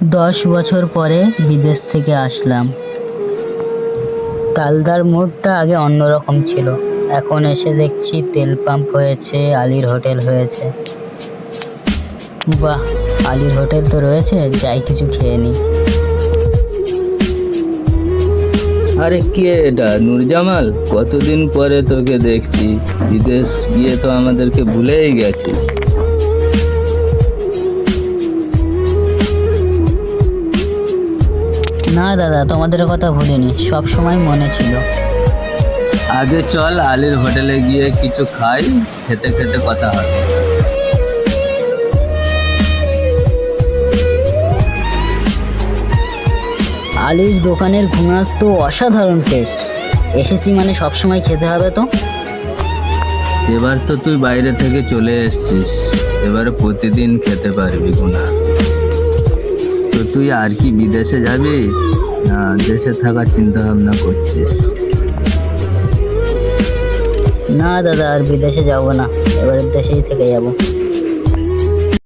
10 বছর পরে বিদেশ থেকে আসলাম। তালদার মোড়টা আগে অন্যরকম ছিল, এখন এসে দেখছি তেল পাম্প হয়েছে, আলীর হোটেল হয়েছে। বাহ, আলীর হোটেল তো রয়েছে, যাই কিছু খেয়ে নি। আরে কে এটা? নূরজামাল, কতদিন পরে তোকে দেখছি। বিদেশ গিয়ে তো আমাদেরকে ভুলেই গেছিস। না দাদা, তোমাদের কথা ভুলিনি, সব সময় মনে ছিল। আগে চল আলীর হোটেলে গিয়ে কিছু খাই, খেতে খেতে কথা হবে। আলীর দোকানের ঘুনার তো অসাধারণ টেস্ট। এসেছি মানে সব সময় খেতে হবে তো। এবার তো তুই বাইরে থেকে চলে এসেছিস, এবারে প্রতিদিন খেতে পারবি গুনা। তো তুই আর কি বিদেশে যাবি, না দেশে থাকার চিন্তা ভাবনা করছিস? না দাদা, আর বিদেশে যাব না, এবারে দেশেই থেকে যাব।